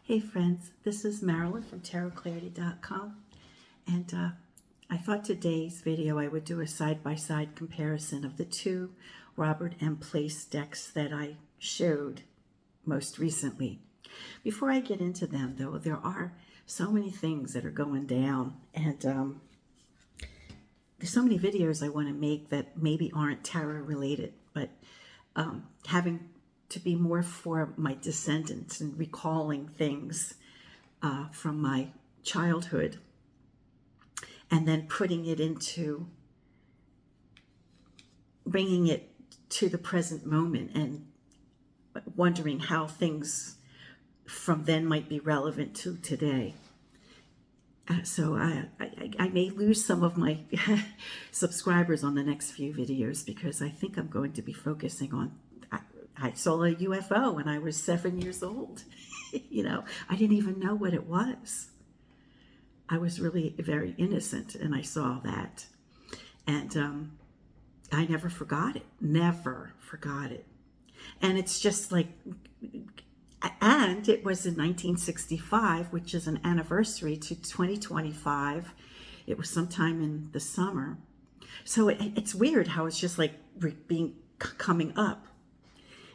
Hey friends, this is Marilyn from tarotclarity.com, and I thought today's video I would do a side-by-side comparison of the two Robert M. Place decks that I showed most recently. Before I get into them though, there are so many things that are going down, and there's so many videos I want to make that maybe aren't tarot related, but having to be more for my descendants and recalling things from my childhood and then putting it into bringing it to the present moment and wondering how things from then might be relevant to today. So I may lose some of my subscribers on the next few videos because I think I'm going to be focusing on I saw a UFO when I was 7 years old. You know, I didn't even know what it was. I was really very innocent, and I saw that. And I never forgot it. Never forgot it. And it's just like, and it was in 1965, which is an anniversary to 2025. It was sometime in the summer. So it's weird how it's just like coming up.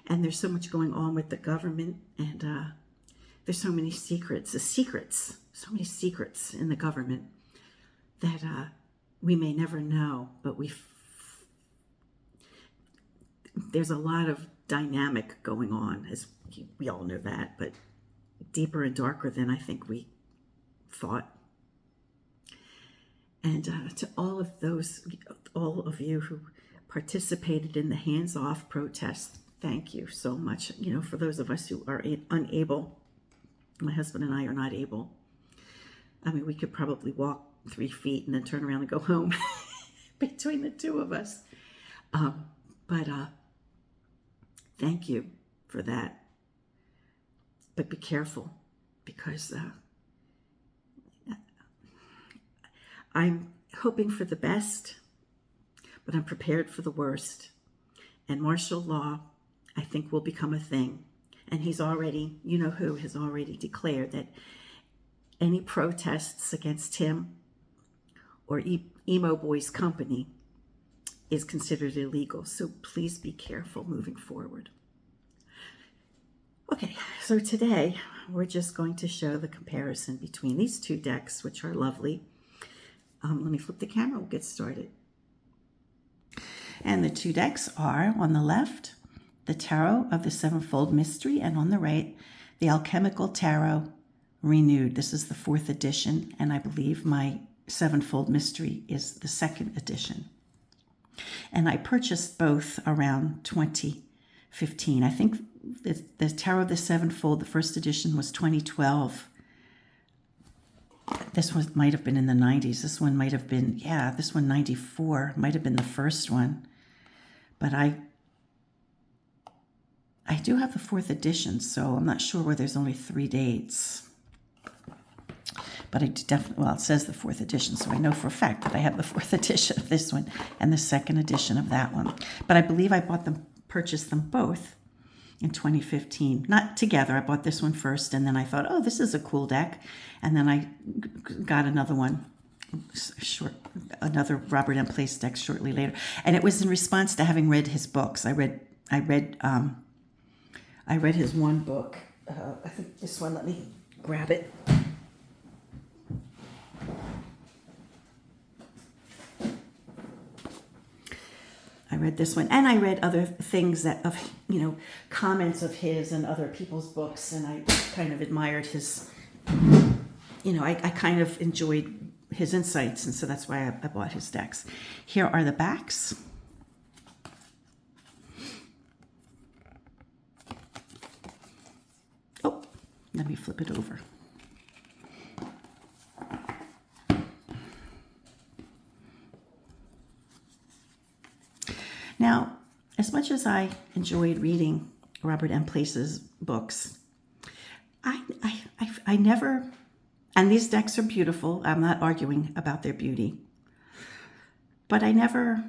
And there's so much going on with the government, and there's so many secrets, so many secrets in the government that we may never know, but there's a lot of dynamic going on, as we all know that, but deeper and darker than I think we thought. And to all of you who participated in the hands-off protest, thank you so much. You know, for those of us who are unable, my husband and I are not able. I mean, we could probably walk 3 feet and then turn around and go home between the two of us. But thank you for that. But be careful, because I'm hoping for the best, but I'm prepared for the worst. And martial law, I think, will become a thing. And he's already, you know who, has already declared that any protests against him or Emo Boy's company is considered illegal. So please be careful moving forward. Okay, so today we're just going to show the comparison between these two decks, which are lovely. Let me flip the camera, we'll get started. And the two decks are, on the left, the Tarot of the Sevenfold Mystery, and on the right, the Alchemical Tarot Renewed. This is the 4th edition, and I believe my Sevenfold Mystery is the 2nd edition. And I purchased both around 2015. I think the Tarot of the Sevenfold, the 1st edition, was 2012. This one might have been in the 90s. This one might have been, this one 94, might have been the first one. But I do have the 4th edition, so I'm not sure where there's only 3 dates. But I definitely, well, it says the 4th edition, so I know for a fact that I have the 4th edition of this one and the 2nd edition of that one. But I believe I purchased them both in 2015. Not together. I bought this one first, and then I thought, oh, this is a cool deck. And then I got another one, another Robert M. Place deck shortly later. And it was in response to having read his books. I read his one book. I think this one, let me grab it. I read this one, and I read other things comments of his and other people's books, and I kind of admired his, I kind of enjoyed his insights, and so that's why I bought his decks. Here are the backs. Oh, let me flip it over. Now, as much as I enjoyed reading Robert M. Place's books, I never, and these decks are beautiful, I'm not arguing about their beauty, but I never,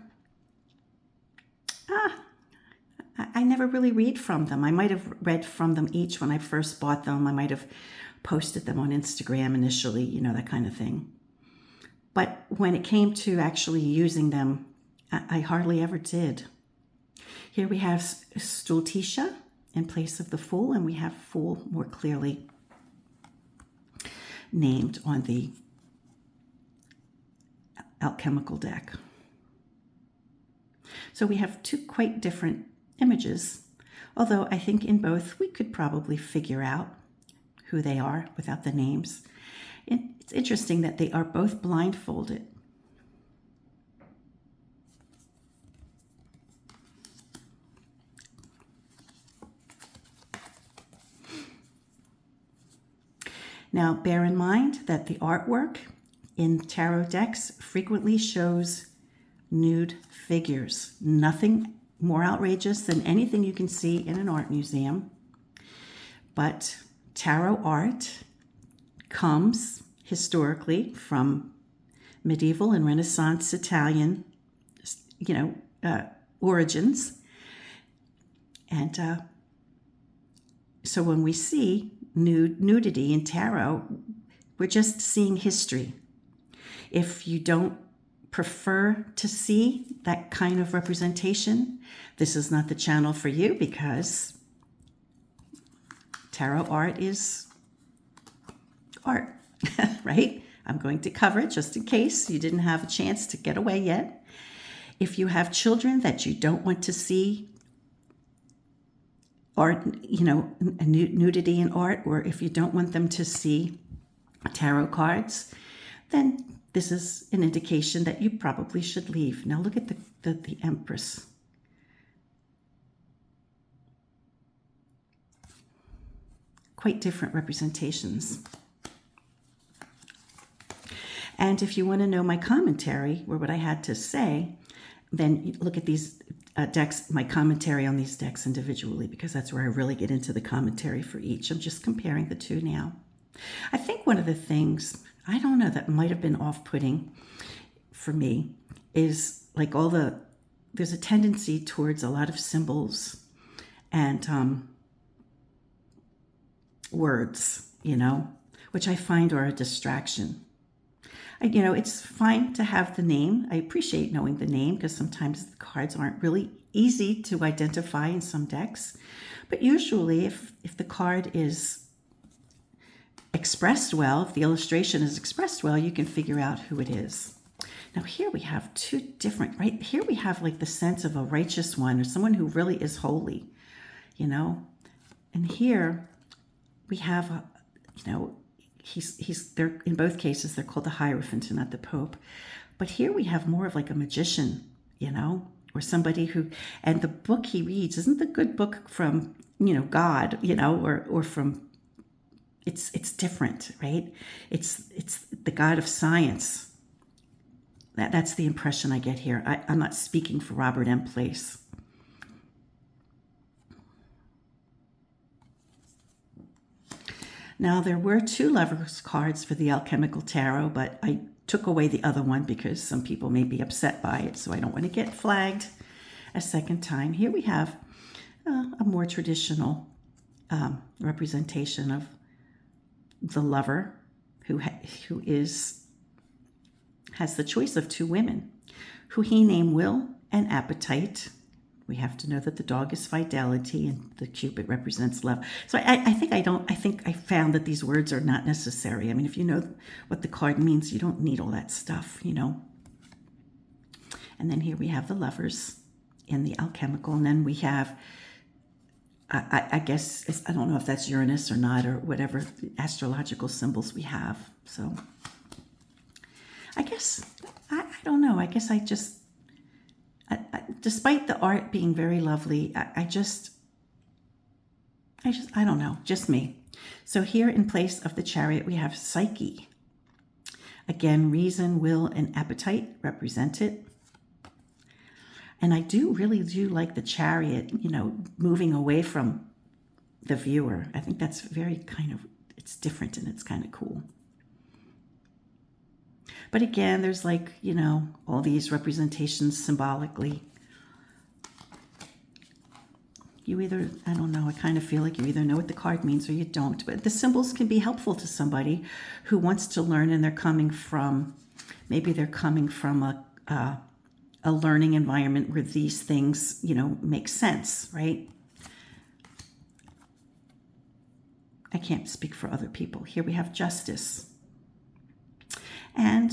I never really read from them. I might have read from them each when I first bought them. I might have posted them on Instagram initially, you know, that kind of thing. But when it came to actually using them, I hardly ever did. Here we have Stultitia in place of the Fool, and we have Fool more clearly named on the Alchemical deck. So we have two quite different images, although I think in both we could probably figure out who they are without the names. It's interesting that they are both blindfolded. Now, bear in mind that the artwork in tarot decks frequently shows nude figures. Nothing more outrageous than anything you can see in an art museum. But tarot art comes historically from medieval and Renaissance Italian, origins. And so when we see nudity in tarot, we're just seeing history. If you don't prefer to see that kind of representation, this is not the channel for you, because tarot art is art, right? I'm going to cover it just in case you didn't have a chance to get away yet. If you have children that you don't want to see art, nudity in art, or if you don't want them to see tarot cards, then this is an indication that you probably should leave. Now look at the Empress. Quite different representations. And if you want to know my commentary, or what I had to say, then you look at these decks, my commentary on these decks individually, because that's where I really get into the commentary for each. I'm just comparing the two now. I think one of the things, I don't know, that might have been off-putting for me is like there's a tendency towards a lot of symbols and words, which I find are a distraction. It's fine to have the name. I appreciate knowing the name, because sometimes the cards aren't really easy to identify in some decks. But usually if the card is expressed well, if the illustration is expressed well, you can figure out who it is. Now here we have two different, right? Here we have like the sense of a righteous one, or someone who really is holy, And here we have, they're in both cases, they're called the Hierophant and not the Pope. But here we have more of like a magician, or somebody who, and the book he reads isn't the good book from, God, or from, it's different, right? It's the God of science. That's the impression I get here. I'm not speaking for Robert M. Place. Now, there were two Lovers cards for the Alchemical Tarot, but I took away the other one because some people may be upset by it, so I don't want to get flagged a second time. Here we have a more traditional representation of the lover who has the choice of two women, who he named Will and Appetite. We have to know that the dog is Fidelity and the Cupid represents love. So I think I found that these words are not necessary. I mean, if you know what the card means, you don't need all that stuff, And then here we have the lovers in the Alchemical. And then we have, I guess, I don't know if that's Uranus or not, or whatever astrological symbols we have. So I guess, I don't know. I guess despite the art being very lovely, I don't know, just me. So here in place of the Chariot, we have Psyche. Again, reason, will, and appetite represented. And I really do like the Chariot, moving away from the viewer. I think that's very it's different and it's kind of cool. But again, there's all these representations symbolically. You either, I don't know, I kind of feel like you either know what the card means or you don't. But the symbols can be helpful to somebody who wants to learn, and they're coming from, maybe they're coming from a learning environment where these things, make sense, right? I can't speak for other people. Here we have justice. And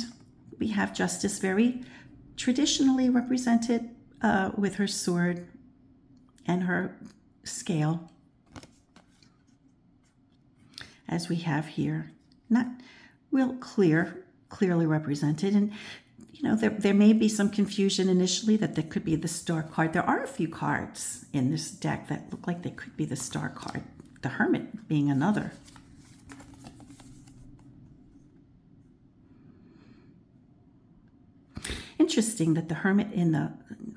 we have justice very traditionally represented with her sword and her scale, as we have here. Not real clearly represented. And, there may be some confusion initially that there could be the star card. There are a few cards in this deck that look like they could be the star card, the Hermit being another. Interesting that the Hermit in the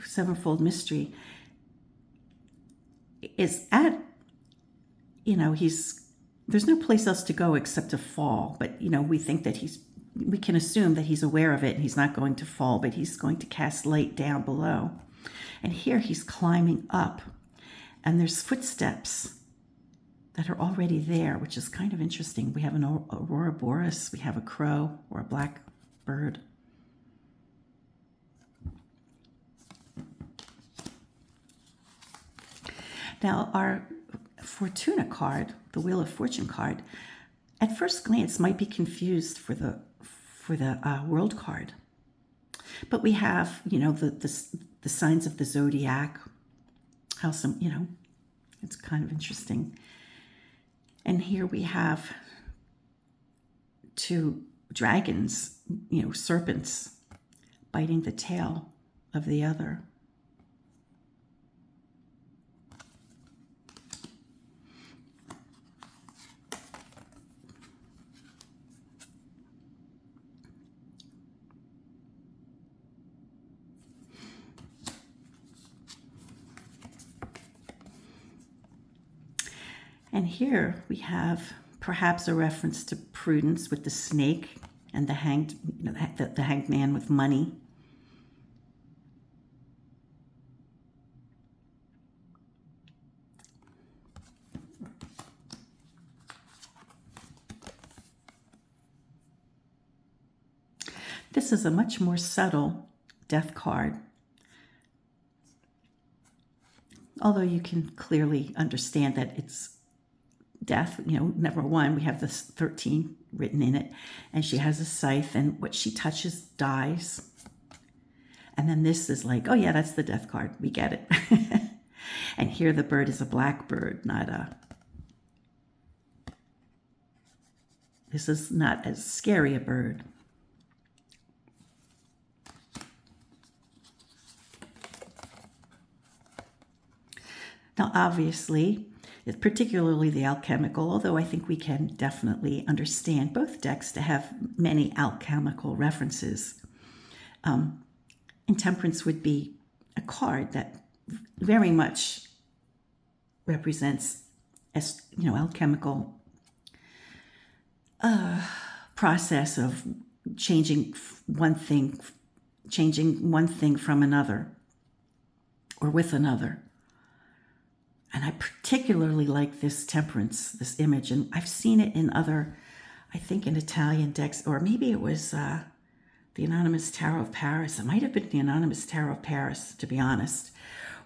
Sevenfold Mystery is at, there's no place else to go except to fall. But, we think that we can assume that he's aware of it and he's not going to fall, but he's going to cast light down below. And here he's climbing up, and there's footsteps that are already there, which is kind of interesting. We have an Aurora Boreas, we have a crow or a black bird. Now, our Fortuna card, the Wheel of Fortune card, at first glance might be confused for the World card. But we have, the signs of the zodiac, how it's kind of interesting. And here we have two dragons, serpents, biting the tail of the other. And here we have perhaps a reference to prudence with the snake and the hanged, the hanged man with money. This is a much more subtle death card. Although you can clearly understand that it's death, number one, we have this 13 written in it, and she has a scythe, and what she touches dies. And then this is like, oh yeah, that's the death card. We get it. And here the bird is a black bird, this is not as scary a bird. Now, obviously, particularly the alchemical, although I think we can definitely understand both decks to have many alchemical references. Intemperance would be a card that very much represents, alchemical process of changing one thing from another or with another. And I particularly like this temperance, this image, and I've seen it in other, I think in Italian decks, or maybe it was the Anonymous Tarot of Paris. It might have been the Anonymous Tarot of Paris, to be honest,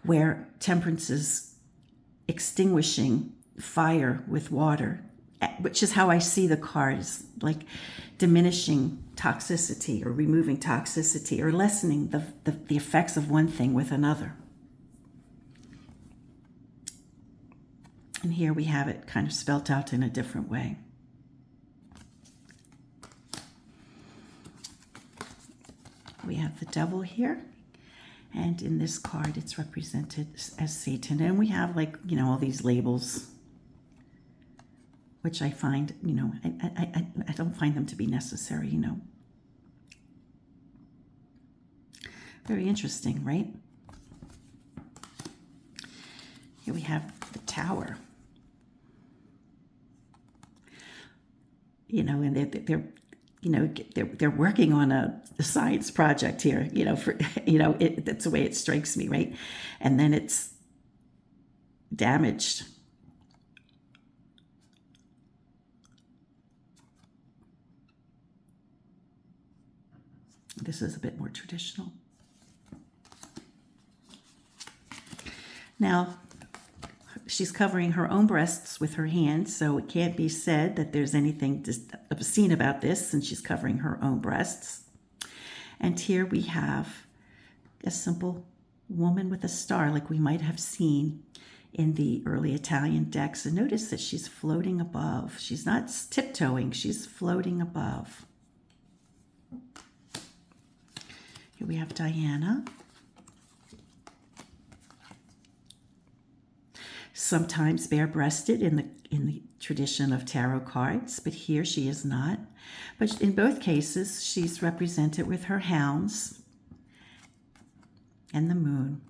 where temperance is extinguishing fire with water, which is how I see the cards, like diminishing toxicity or removing toxicity or lessening the effects of one thing with another. And here we have it kind of spelt out in a different way. We have the devil here. And in this card, it's represented as Satan. And we have all these labels, which I find, I don't find them to be necessary, Very interesting, right? Here we have the Tower. And they're working on a science project here, that's the way it strikes me, right? And then it's damaged. This is a bit more traditional. Now, she's covering her own breasts with her hands, so it can't be said that there's anything obscene about this since she's covering her own breasts. And here we have a simple woman with a star like we might have seen in the early Italian decks. And notice that she's floating above. She's not tiptoeing, she's floating above. Here we have Diana. Sometimes bare-breasted in the tradition of tarot cards, but here she is not. But in both cases, she's represented with her hounds and the moon.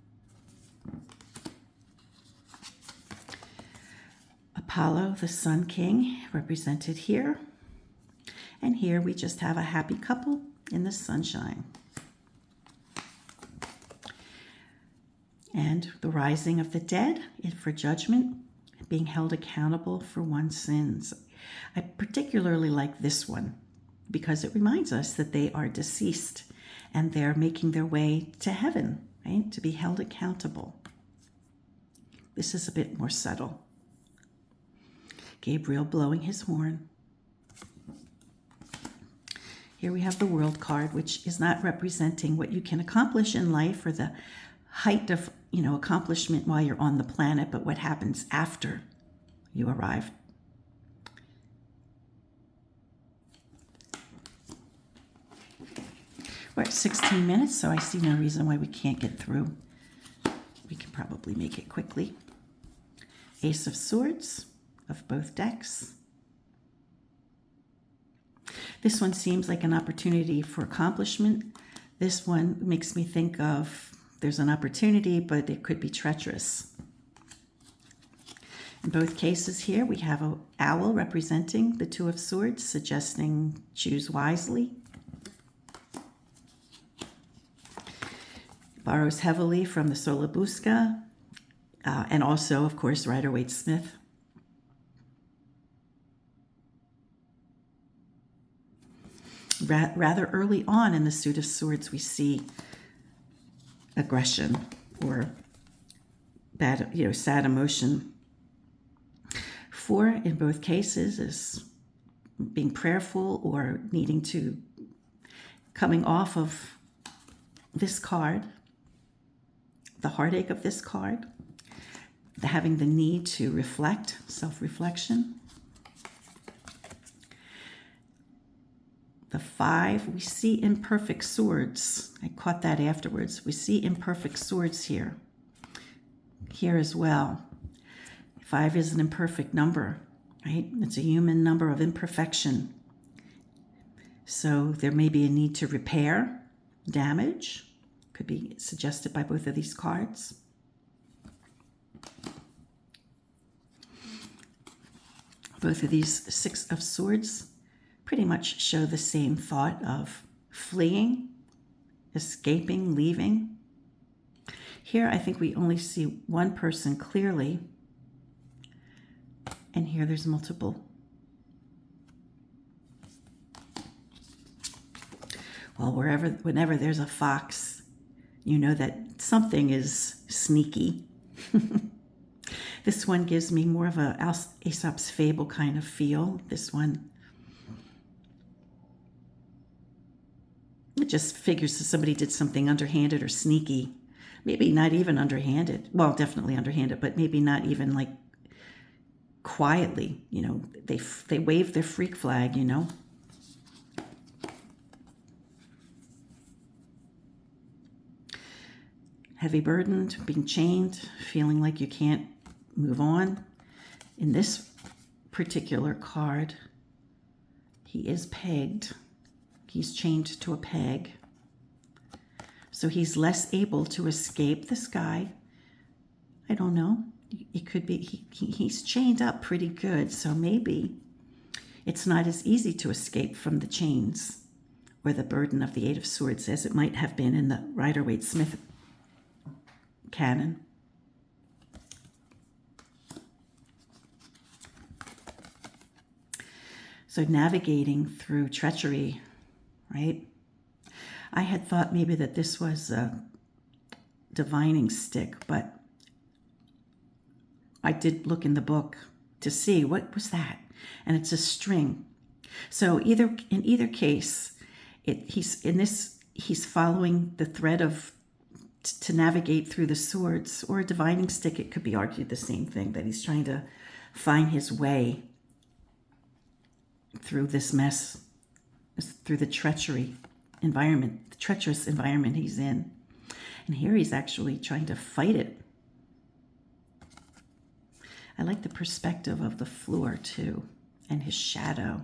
Apollo, the Sun King, represented here. And here we just have a happy couple in the sunshine. And the rising of the dead for judgment, being held accountable for one's sins. I particularly like this one because it reminds us that they are deceased and they're making their way to heaven, right? To be held accountable. This is a bit more subtle. Gabriel blowing his horn. Here we have the World card, which is not representing what you can accomplish in life or the height of, accomplishment while you're on the planet, but what happens after you arrive. We're at 16 minutes, so I see no reason why we can't get through. We can probably make it quickly. Ace of Swords of both decks. This one seems like an opportunity for accomplishment. This one makes me think of there's an opportunity, but it could be treacherous. In both cases here, we have an owl representing the Two of Swords, suggesting choose wisely. Borrows heavily from the Solabusca, and also, of course, Rider-Waite-Smith. Rather early on in the suit of swords, we see aggression or bad, sad emotion. 4 in both cases is being prayerful or needing to, coming off of this card, the heartache of this card, having the need to reflect, self-reflection. The 5, we see imperfect swords. I caught that afterwards. We see imperfect swords here as well. 5 is an imperfect number, right? It's a human number of imperfection. So there may be a need to repair damage. Could be suggested by both of these cards. Both of these 6 of Swords pretty much show the same thought of fleeing, escaping, leaving. Here, I think we only see one person clearly, and here there's multiple. Well, whenever there's a fox, you know that something is sneaky. This one gives me more of a Aesop's Fable kind of feel. This one, it just figures that somebody did something underhanded or sneaky. Maybe not even underhanded. Well, definitely underhanded, but maybe not even like quietly. They wave their freak flag, Heavy burdened, being chained, feeling like you can't move on. In this particular card, he is pegged. He's chained to a peg. So he's less able to escape the sky. I don't know. It could be he's chained up pretty good, so maybe it's not as easy to escape from the chains or the burden of the 8 of Swords as it might have been in the Rider-Waite-Smith canon. So navigating through treachery, right? I had thought maybe that this was a divining stick, but I did look in the book to see what was that, and it's a string. So in either case, he's following the thread of to navigate through the swords, or a divining stick. It could be argued the same thing, that he's trying to find his way through this mess, through the treacherous environment he's in. And here he's actually trying to fight it. I like the perspective of the floor too, and his shadow.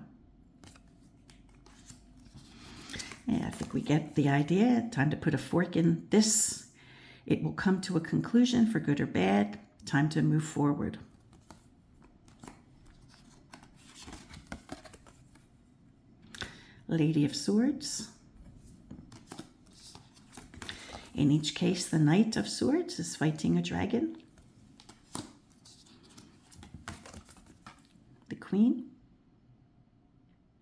Yeah, I think we get the idea. Time to put a fork in this. It will come to a conclusion, for good or bad. Time to move forward. Lady of Swords. In each case, the Knight of Swords is fighting a dragon. The Queen,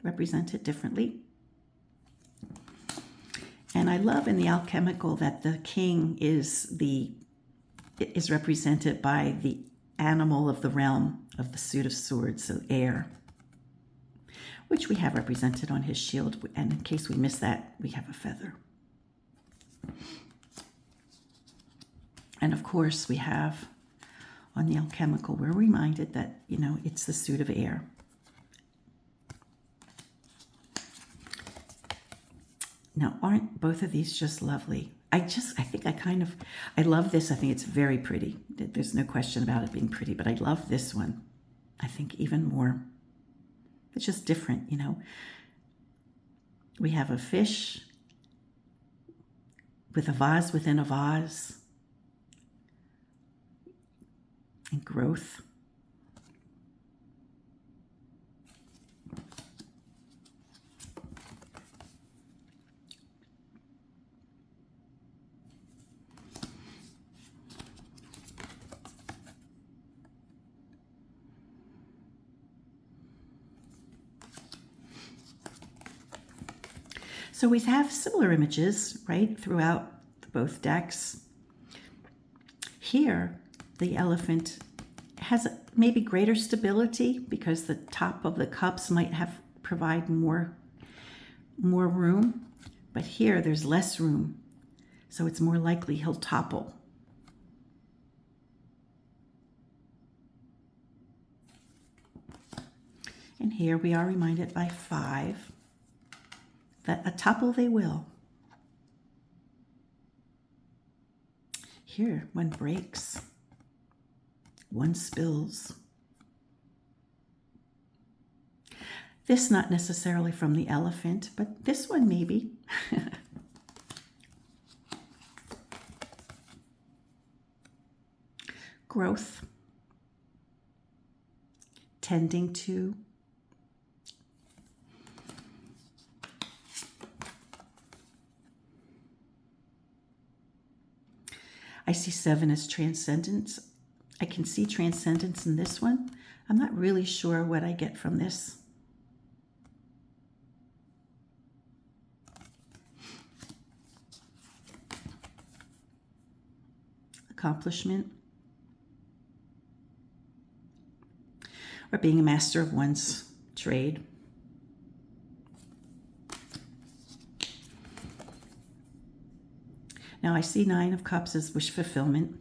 represented differently. And I love in the Alchemical that the king is represented by the animal of the realm of the suit of swords, so air, which we have represented on his shield. And in case we miss that, we have a feather. And of course, we have on the Alchemical, we're reminded that, it's the suit of air. Now, aren't both of these just lovely? I love this. I think it's very pretty. There's no question about it being pretty, but I love this one. I think even more. It's just different, We have a fish with a vase within a vase, and growth. So we have similar images, right, throughout both decks. Here, the elephant has maybe greater stability because the top of the cups might provide more room, but here there's less room, so it's more likely he'll topple. And here we are reminded by 5 that a topple they will. Here, one breaks, one spills. This not necessarily from the elephant, but this one maybe. Growth, tending to. I see 7 as transcendence. I can see transcendence in this one. I'm not really sure what I get from this. Accomplishment. Or being a master of one's trade. Now I see 9 of Cups as wish fulfillment,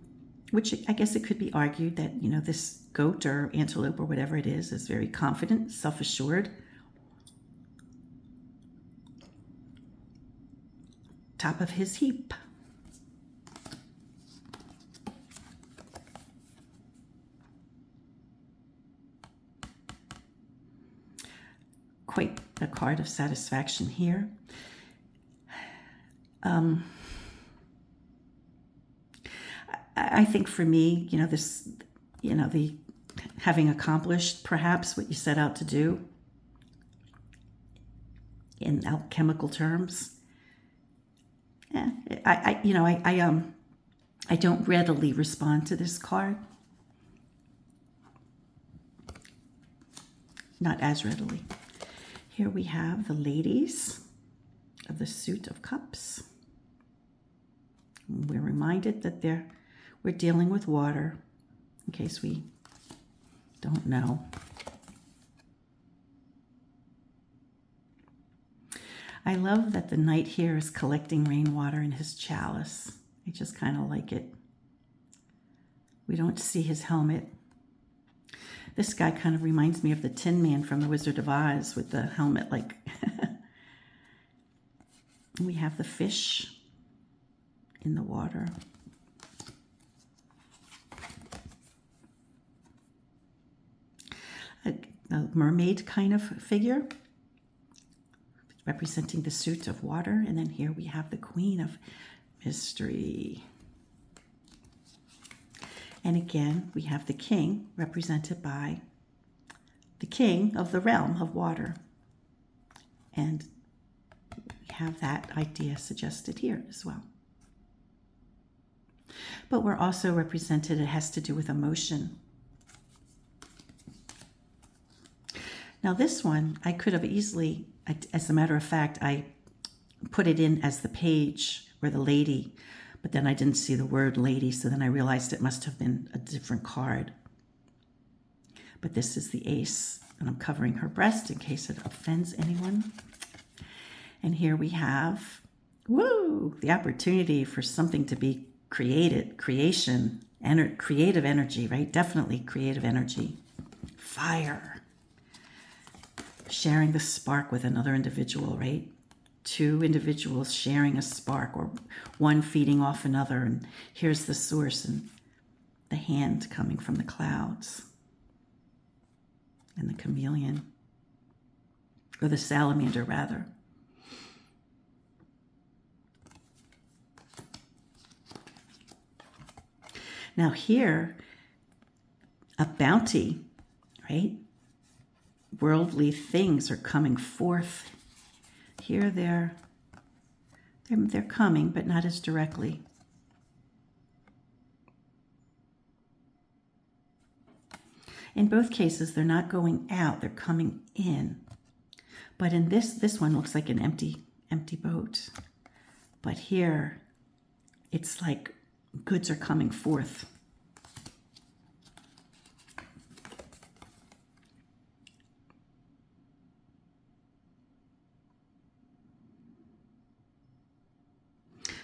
which I guess it could be argued that, this goat or antelope or whatever it is very confident, self-assured. Top of his heap. Quite a card of satisfaction here. I think for me, the having accomplished perhaps what you set out to do in alchemical terms. I don't readily respond to this card. Not as readily. Here we have the ladies of the suit of cups. We're reminded that we're dealing with water, in case we don't know. I love that the knight here is collecting rainwater in his chalice. I just kind of like it. We don't see his helmet. This guy kind of reminds me of the Tin Man from The Wizard of Oz with the helmet like. We have the fish in the water. A mermaid kind of figure representing the suit of water. And then here we have the Queen of Mystery. And again, we have the king represented by the king of the realm of water. And we have that idea suggested here as well. But we're also represented, it has to do with emotion. Now this one, I could have easily, as a matter of fact, I put it in as the page or the lady, but then I didn't see the word lady, so then I realized it must have been a different card. But this is the ace, and I'm covering her breast in case it offends anyone. And here we have, woo, the opportunity for something to be created, creation, creative energy, right? Definitely creative energy. Fire. Sharing the spark with another individual, right? Two individuals sharing a spark, or one feeding off another, and here's the source and the hand coming from the clouds. And the chameleon, or the salamander rather. Now here, a bounty, right? Worldly things are coming forth. Here they're coming, but not as directly. In both cases, they're not going out, they're coming in. But in this one looks like an empty boat. But here, it's like goods are coming forth.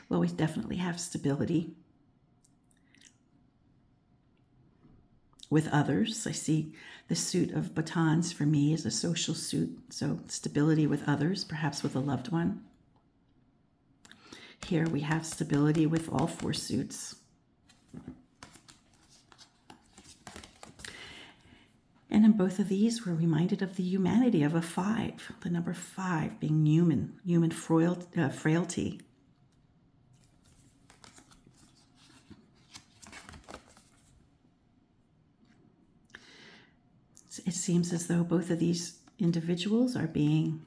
Well, we definitely have stability with others. I see the suit of batons for me is a social suit, so stability with others, perhaps with a loved one. Here we have stability with all four suits. And in both of these, we're reminded of the humanity of a 5, the number 5 being human frailty. It seems as though both of these individuals are being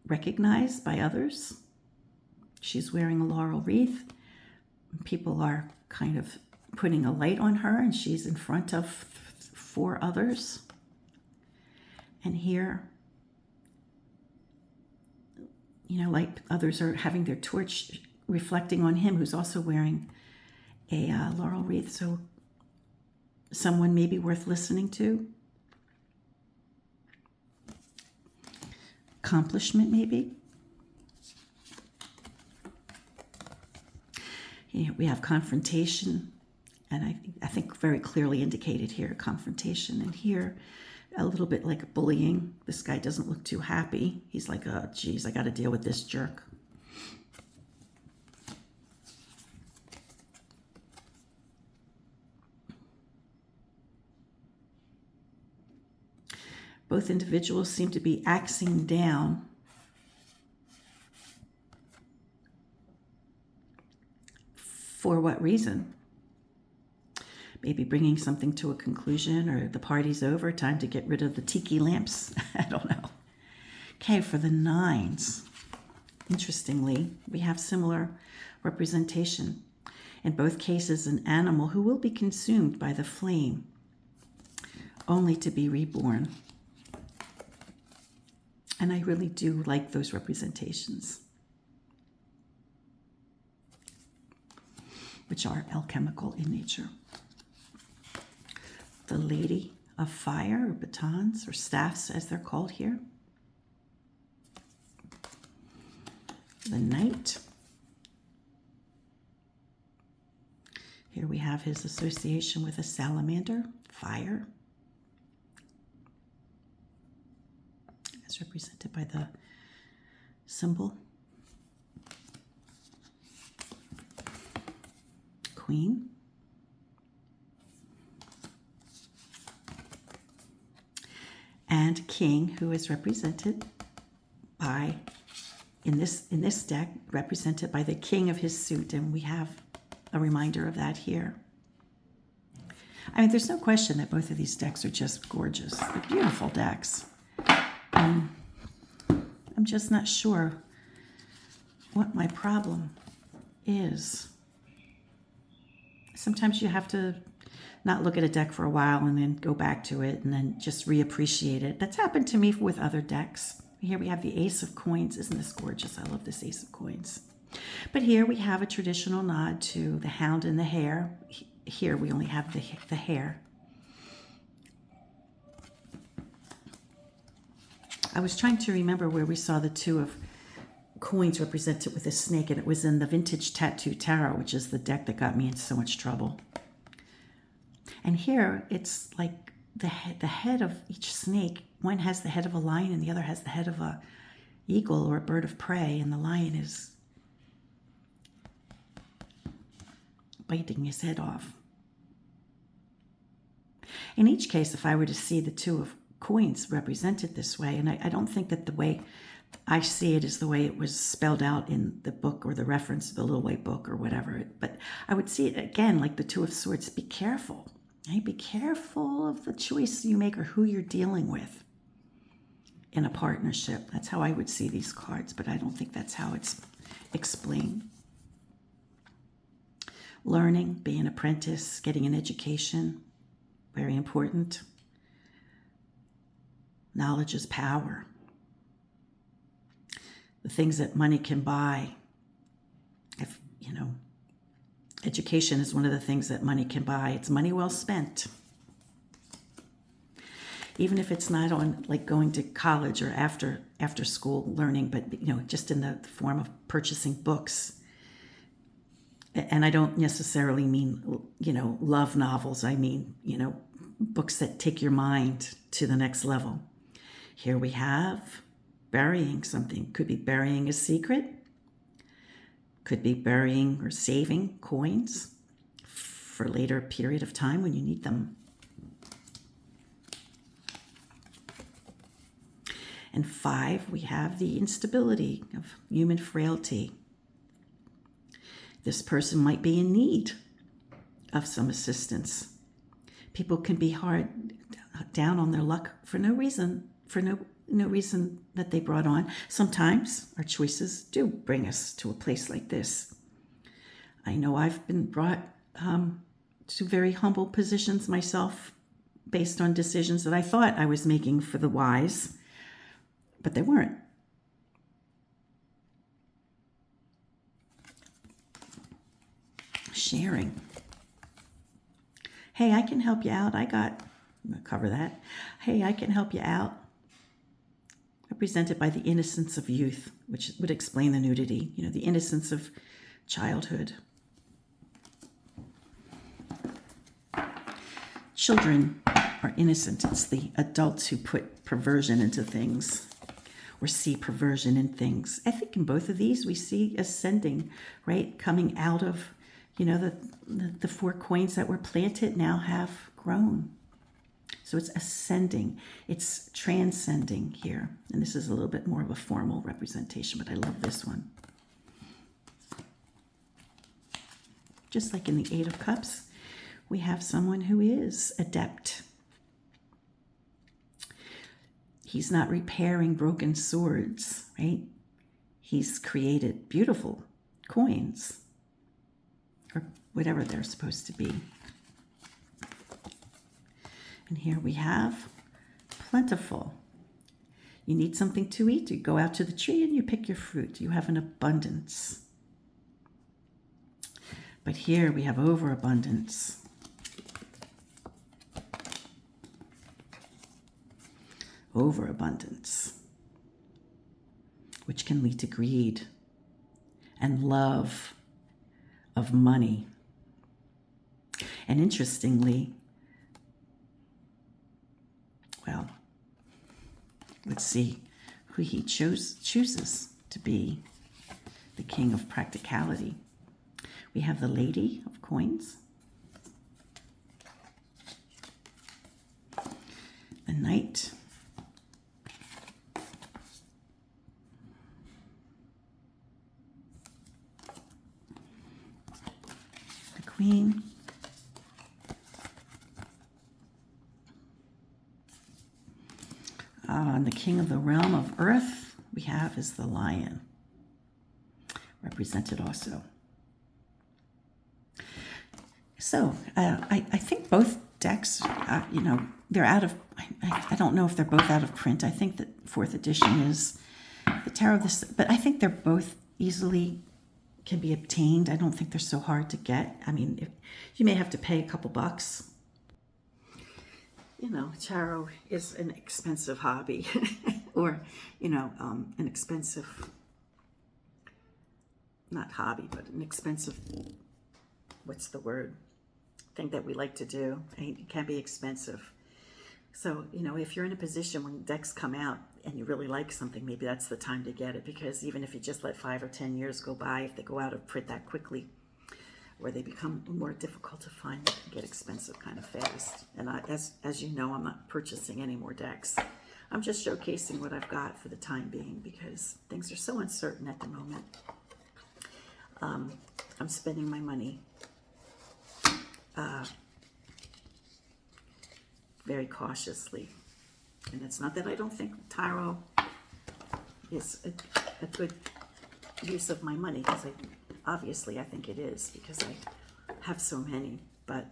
recognized by others. She's wearing a laurel wreath. People are kind of putting a light on her, and she's in front of 4 others. And here, like others are having their torch reflecting on him, who's also wearing a laurel wreath. So someone maybe worth listening to. Accomplishment, maybe. We have confrontation, and I think very clearly indicated here, confrontation. And here, a little bit like bullying. This guy doesn't look too happy. He's like, oh, geez, I got to deal with this jerk. Both individuals seem to be axing down. For what reason? Maybe bringing something to a conclusion, or the party's over, time to get rid of the tiki lamps. I don't know. Okay, for the 9s, interestingly, we have similar representation. In both cases, an animal who will be consumed by the flame, only to be reborn. And I really do like those representations, which are alchemical in nature. The Lady of Fire, or batons, or staffs as they're called here. The Knight. Here we have his association with a salamander, fire, as represented by the symbol. Queen. And King, who is represented by, in this deck, represented by the king of his suit, and we have a reminder of that here. I mean, there's no question that both of these decks are just gorgeous. They're beautiful decks. I'm just not sure what my problem is. Sometimes you have to not look at a deck for a while and then go back to it and then just reappreciate it. That's happened to me with other decks. Here we have the Ace of Coins. Isn't this gorgeous? I love this Ace of Coins. But here we have a traditional nod to the hound and the hare. Here we only have the hare. I was trying to remember where we saw the Two of Coins represented with a snake, and it was in the Vintage Tattoo Tarot, which is the deck that got me in so much trouble. And here it's like the head of each snake. One has the head of a lion and the other has the head of a eagle or a bird of prey, and the lion is biting his head off. In each case, if I were to see the Two of Coins represented this way, and I don't think that the way I see it is the way it was spelled out in the book or the reference, the Little White Book or whatever, but I would see it again like the Two of Swords. Be careful. Right? Be careful of the choice you make or who you're dealing with in a partnership. That's how I would see these cards, but I don't think that's how it's explained. Learning, being an apprentice, getting an education, very important. Knowledge is power. The things that money can buy, if you know, education is one of the things that money can buy. It's money well spent. Even if it's not on like going to college or after school learning, but you know, just in the form of purchasing books. And I don't necessarily mean, you know, love novels. I mean, you know, books that take your mind to the next level. Here we have burying something. Could be burying a secret. Could be burying or saving coins for a later period of time when you need them. And 5, we have the instability of human frailty. This person might be in need of some assistance. People can be hard down on their luck for no reason, no reason that they brought on. Sometimes our choices do bring us to a place like this. I know I've been brought to very humble positions myself based on decisions that I thought I was making for the wise, but they weren't. Sharing. Hey, I can help you out. I'm going to cover that. Hey, I can help you out. Represented by the innocence of youth, which would explain the nudity, you know, the innocence of childhood. Children are innocent. It's the adults who put perversion into things or see perversion in things. I think in both of these we see ascending, right? Coming out of, you know, the 4 coins that were planted now have grown. So it's ascending, it's transcending here. And this is a little bit more of a formal representation, but I love this one. Just like in the 8 of Cups, we have someone who is adept. He's not repairing broken swords, right? He's created beautiful coins, or whatever they're supposed to be. And here we have plentiful. You need something to eat, you go out to the tree and you pick your fruit. You have an abundance. But here we have overabundance. Overabundance, which can lead to greed and love of money. And interestingly, well, let's see who he chooses to be the king of practicality. We have the Lady of Coins, the Knight, the Queen, and the King of the Realm of Earth we have is the Lion, represented also. So I think both decks, they're out of, I don't know if they're both out of print. I think that 4th edition is the Tarot of this, but I think they're both easily can be obtained. I don't think they're so hard to get. I mean, you may have to pay a couple bucks. Tarot is an expensive hobby or, an expensive, not hobby, but an expensive, what's the word? Thing that we like to do. It can be expensive. So, if you're in a position when decks come out and you really like something, maybe that's the time to get it, because even if you just let 5 or 10 years go by, if they go out of print that quickly, or they become more difficult to find, they can get expensive kind of fast. And as you know, I'm not purchasing any more decks. I'm just showcasing what I've got for the time being, because things are so uncertain at the moment. I'm spending my money very cautiously. And it's not that I don't think tarot is a good use of my money, because obviously I think it is, because I have so many. But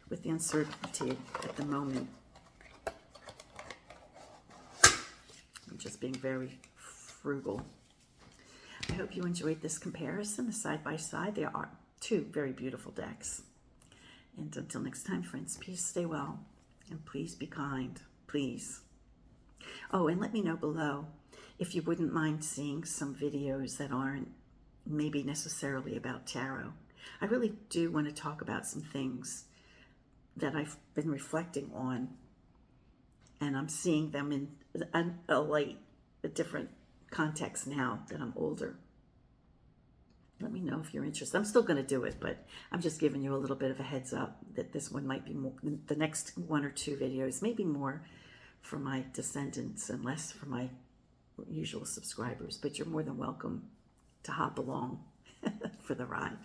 with the uncertainty at the moment, I'm just being very frugal. I hope you enjoyed this comparison, the side-by-side. There are 2 very beautiful decks. And until next time, friends, peace, stay well, and please be kind, please. Oh, and let me know below if you wouldn't mind seeing some videos that aren't maybe necessarily about tarot. I really do want to talk about some things that I've been reflecting on, and I'm seeing them in a different context now that I'm older. Let me know if you're interested. I'm still going to do it, but I'm just giving you a little bit of a heads up that this one might be more, the next 1 or 2 videos, maybe more for my descendants and less for my usual subscribers. But you're more than welcome to hop along for the ride.